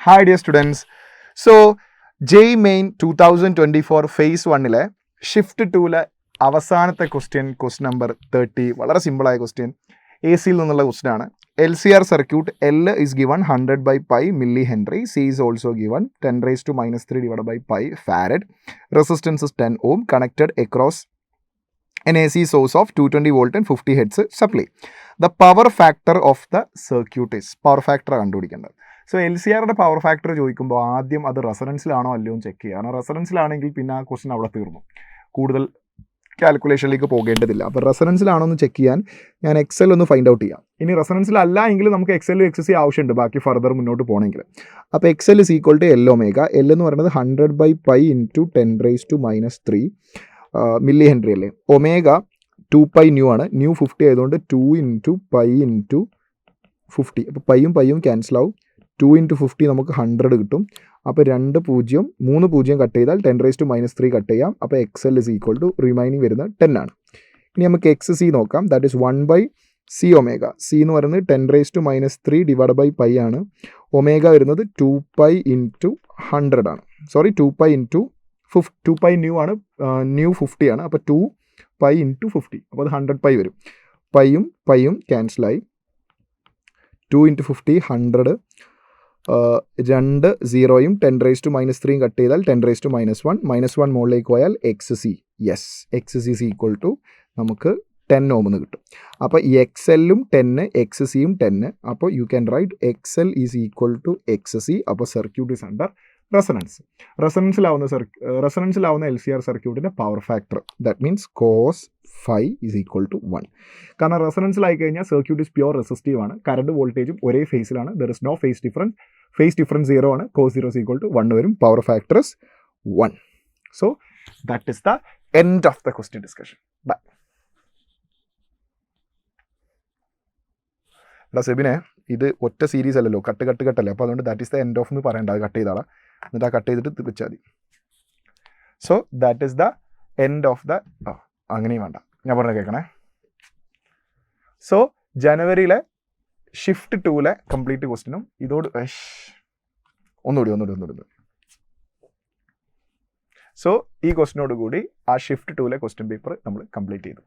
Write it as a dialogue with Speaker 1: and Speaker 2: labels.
Speaker 1: Hi dear students. So JEE Main 2024 Phase 1-ലെ Shift 2-ലെ അവസാനത്തെ question number 30 വളരെ സിമ്പിളായ question A സിയിൽ നിന്നുള്ള ക്വസ്റ്റ്യൻ ആണ്. LCR circuit L is given 100 by pi millihenry. C is also given 10 raised to minus 3 divided by pi farad. Resistance is 10 ohm connected across an AC source of 220 volt and 50 hertz supply. The power factor of the circuit is power factor കണ്ടുപിടിക്കേണ്ടത്. So L C ആറുടെ power factor ചോദിക്കുമ്പോൾ ആദ്യം അത് റെസറൻസിലാണോ അല്ലയോ എന്ന് check ചെയ്യുക. കാരണം റെസറൻസിലാണെങ്കിൽ പിന്നെ ആ ക്വസ്റ്റൻ അവിടെ തീർന്നു, കൂടുതൽ കാൽക്കുലേഷനിലേക്ക് പോകേണ്ടതില്ല. അപ്പോൾ റെസറൻസിലാണോ എന്ന് ചെക്ക് ചെയ്യാൻ ഞാൻ എക്സൽ ഒന്ന് ഫൈൻഡ് ഔട്ട് ചെയ്യാം. ഇനി റെസറൻസിലല്ല എങ്കിൽ നമുക്ക് എക്സൽ എക്സസ് ആവശ്യമുണ്ട് ബാക്കി ഫർദർ മുന്നോട്ട് പോകണമെങ്കിൽ. അപ്പോൾ X L is equal to L omega. L എന്ന് പറയുന്നത് 100 by pi into 10 raised to minus 3 milli Henry അല്ലേ. ഒമേഗ 2 pi ന്യൂ ആണ്, ന്യൂ 50 ആയതുകൊണ്ട് 2 into pi into 50. അപ്പോൾ പൈയും ക്യാൻസൽ ആവും. 2 into 50 നമുക്ക് 100 കിട്ടും. അപ്പോൾ 3 0 കട്ട് ചെയ്താൽ 10 raised to minus 3 കട്ട് ചെയ്യാം. അപ്പോൾ X L is equal to remaining വരുന്നത് 10 ആണ്. ഇനി നമുക്ക് എക്സ് സി നോക്കാം. That is 1 by C omega. C എന്ന് പറയുന്നത് 10 raised to minus 3 divide by pi ആണ്. ഒമേഗ വരുന്നത് 2 pi into 100 ആണ്. Sorry 2 pi into 2 pi nu ആണ്, ന്യൂ 50 ആണ്. അപ്പോൾ 2 pi into 50, അപ്പോൾ അത് 100 pi വരും. പൈയും ക്യാൻസലായി. 2 into 50 100, 2 0യും 10 raised to minus 3 cut ചെയ്താൽ 10 raised to minus 1 മുകളിലേക്ക് പോയാൽ X C. Yes, X C is equal to നമുക്ക് 10 ഓം എന്ന് കിട്ടും. അപ്പോൾ എക്സ് എല്ലും 10, എക്സ് സിയും 10. അപ്പോൾ you can write X L is equal to X C. അപ്പോൾ സർക്യൂട്ട് ഇസ് അണ്ടർ റെസണൻസ്. റെസണൻസിലാവുന്ന എൽ സി ആർ സർക്യൂട്ടിൻ്റെ power factor that means cos 5 is equal to 1. കാരണം റെസണൻസിലായി കഴിഞ്ഞാൽ സർക്യൂട്ട് ഇസ് പ്യുവർ റെസിസ്റ്റീവ് ആണ്, കറണ്ട് വോൾട്ടേജും ഒരേ ഫേസിലാണ്, there is no phase difference. Phase difference 0 ആണ്, കോസ് 0 ഈസ് ഈക്വൽ ടു 1 വരും. Power factor is 1. So that is the end of the question discussion. Bye. എടാ സെബിനെ, ഇത് ഒറ്റ സീരീസ് അല്ലല്ലോ, കട്ടല്ലേ. അപ്പോൾ അതുകൊണ്ട് that is the end of എന്ന് പറയേണ്ട, അത് കട്ട് ചെയ്താളാം. എന്നിട്ട് ആ കട്ട് ചെയ്തിട്ട് വെച്ചാൽ മതി. So that is the end of the അങ്ങനെയും വേണ്ട, ഞാൻ പറഞ്ഞ കേൾക്കണേ. സോ ജനുവരിയിലെ ഷിഫ്റ്റ് 2-ലെ കംപ്ലീറ്റ് ക്വസ്റ്റിനും ഇതോട് ഒന്നുകൂടി. സോ ഈ ക്വസ്റ്റിനോട് കൂടി ആ ഷിഫ്റ്റ് 2-ലെ ക്വസ്റ്റ്യൻ പേപ്പർ നമ്മൾ കംപ്ലീറ്റ് ചെയ്തു.